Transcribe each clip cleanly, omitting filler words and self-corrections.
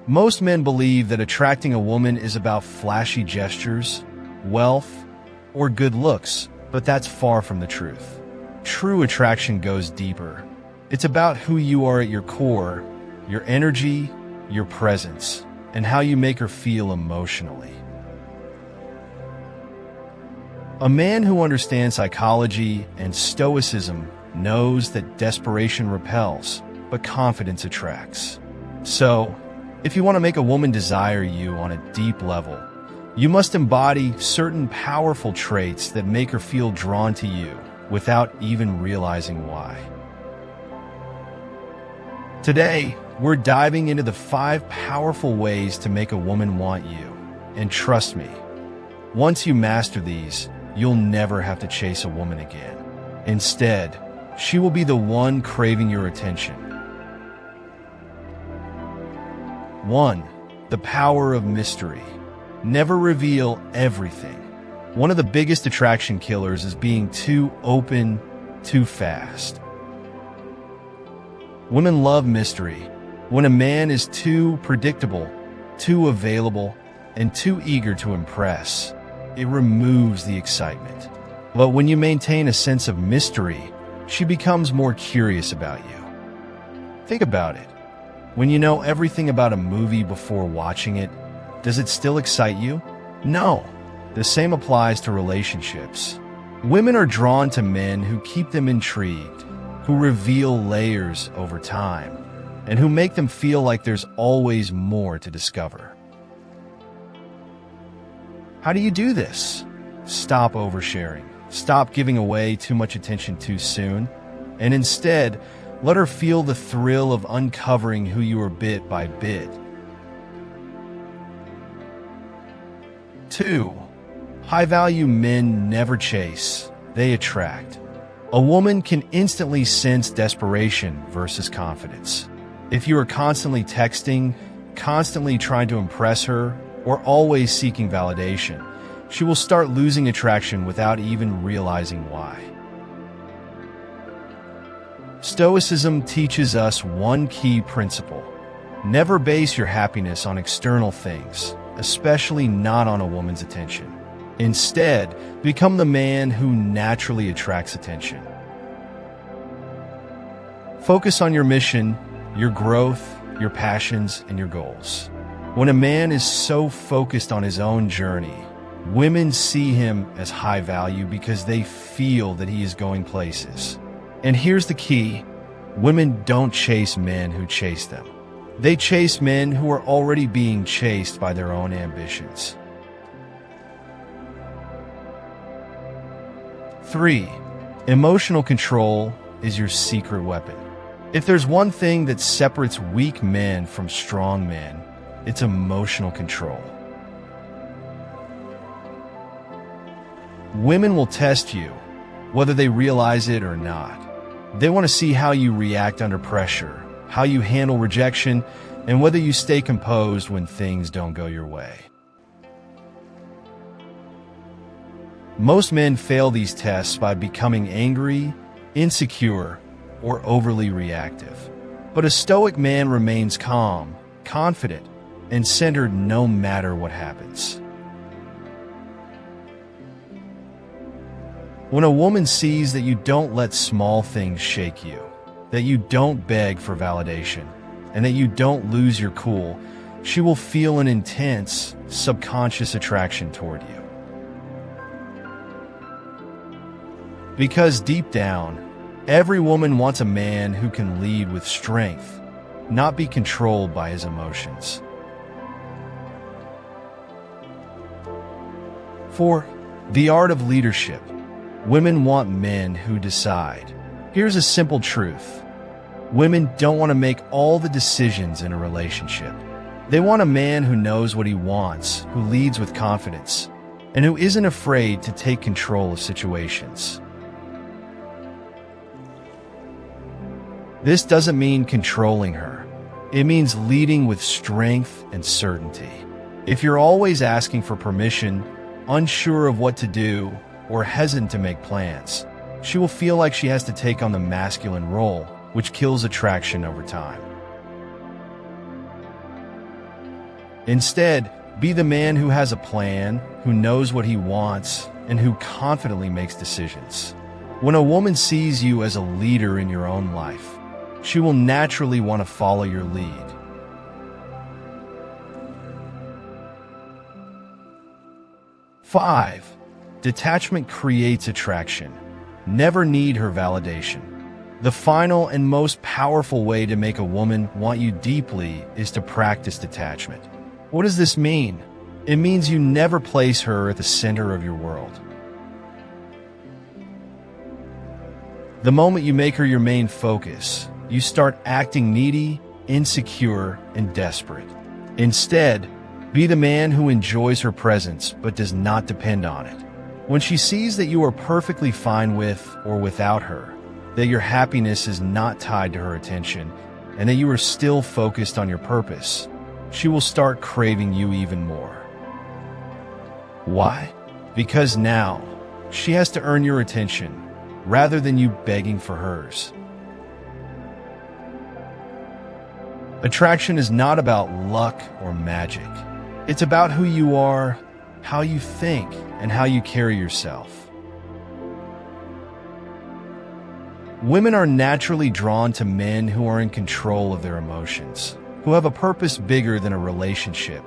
Most men believe that attracting a woman is about flashy gestures, wealth, or good looks, but that's far from the truth. True attraction goes deeper. It's about who you are at your core, your energy, your presence, and how you make her feel emotionally. A man who understands psychology and Stoicism knows that desperation repels, but confidence attracts. So, if you want to make a woman desire you on a deep level, you must embody certain powerful traits that make her feel drawn to you without even realizing why. Today, we're diving into the 5 powerful ways to make a woman want you. And trust me, once you master these, you'll never have to chase a woman again. Instead, she will be the one craving your attention. 1. The power of mystery. Never reveal everything. One of the biggest attraction killers is being too open, too fast. Women love mystery. When a man is too predictable, too available, and too eager to impress, it removes the excitement. But when you maintain a sense of mystery, she becomes more curious about you. Think about it. When you know everything about a movie before watching it, does it still excite you? No. The same applies to relationships. Women are drawn to men who keep them intrigued, who reveal layers over time, and who make them feel like there's always more to discover. How do you do this? Stop oversharing. Stop giving away too much attention too soon, and instead, let her feel the thrill of uncovering who you are bit by bit. 2. High-value men never chase, they attract. A woman can instantly sense desperation versus confidence. If you are constantly texting, constantly trying to impress her, or always seeking validation, she will start losing attraction without even realizing why. Stoicism teaches us one key principle. Never base your happiness on external things, especially not on a woman's attention. Instead, become the man who naturally attracts attention. Focus on your mission, your growth, your passions, and your goals. When a man is so focused on his own journey, women see him as high value because they feel that he is going places. And here's the key: women don't chase men who chase them. They chase men who are already being chased by their own ambitions. 3. Emotional control is your secret weapon. If there's one thing that separates weak men from strong men, it's emotional control. Women will test you, whether they realize it or not. They want to see how you react under pressure, how you handle rejection, and whether you stay composed when things don't go your way. Most men fail these tests by becoming angry, insecure, or overly reactive. But a Stoic man remains calm, confident, and centered no matter what happens. When a woman sees that you don't let small things shake you, that you don't beg for validation, and that you don't lose your cool, she will feel an intense, subconscious attraction toward you. Because deep down, every woman wants a man who can lead with strength, not be controlled by his emotions. 4. The art of leadership. Women want men who decide. Here's a simple truth. Women don't want to make all the decisions in a relationship. They want a man who knows what he wants, who leads with confidence, and who isn't afraid to take control of situations. This doesn't mean controlling her. It means leading with strength and certainty. If you're always asking for permission, unsure of what to do, or hesitant to make plans, she will feel like she has to take on the masculine role, which kills attraction over time. Instead, be the man who has a plan, who knows what he wants, and who confidently makes decisions. When a woman sees you as a leader in your own life, she will naturally want to follow your lead. 5. Detachment creates attraction. Never need her validation. The final and most powerful way to make a woman want you deeply is to practice detachment. What does this mean? It means you never place her at the center of your world. The moment you make her your main focus, you start acting needy, insecure, and desperate. Instead, be the man who enjoys her presence but does not depend on it. When she sees that you are perfectly fine with or without her, that your happiness is not tied to her attention, and that you are still focused on your purpose, she will start craving you even more. Why? Because now, she has to earn your attention, rather than you begging for hers. Attraction is not about luck or magic. It's about who you are, how you think, and how you carry yourself. Women are naturally drawn to men who are in control of their emotions, who have a purpose bigger than a relationship,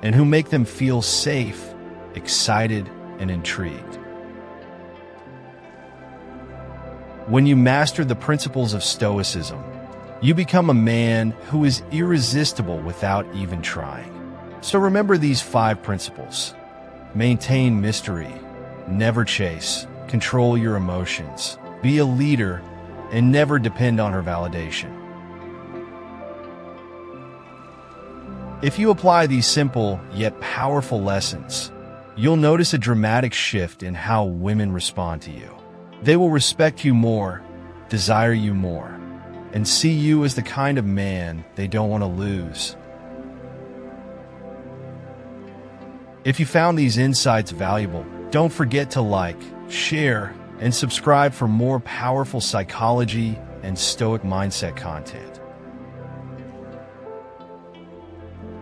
and who make them feel safe, excited, and intrigued. When you master the principles of Stoicism, you become a man who is irresistible without even trying. So remember these 5 principles. Maintain mystery, never chase, control your emotions, be a leader, and never depend on her validation. If you apply these simple yet powerful lessons, you'll notice a dramatic shift in how women respond to you. They will respect you more, desire you more, and see you as the kind of man they don't want to lose. If you found these insights valuable, don't forget to like, share, and subscribe for more powerful psychology and Stoic mindset content.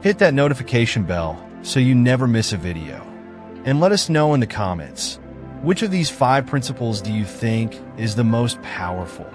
Hit that notification bell so you never miss a video. And let us know in the comments, which of these 5 principles do you think is the most powerful?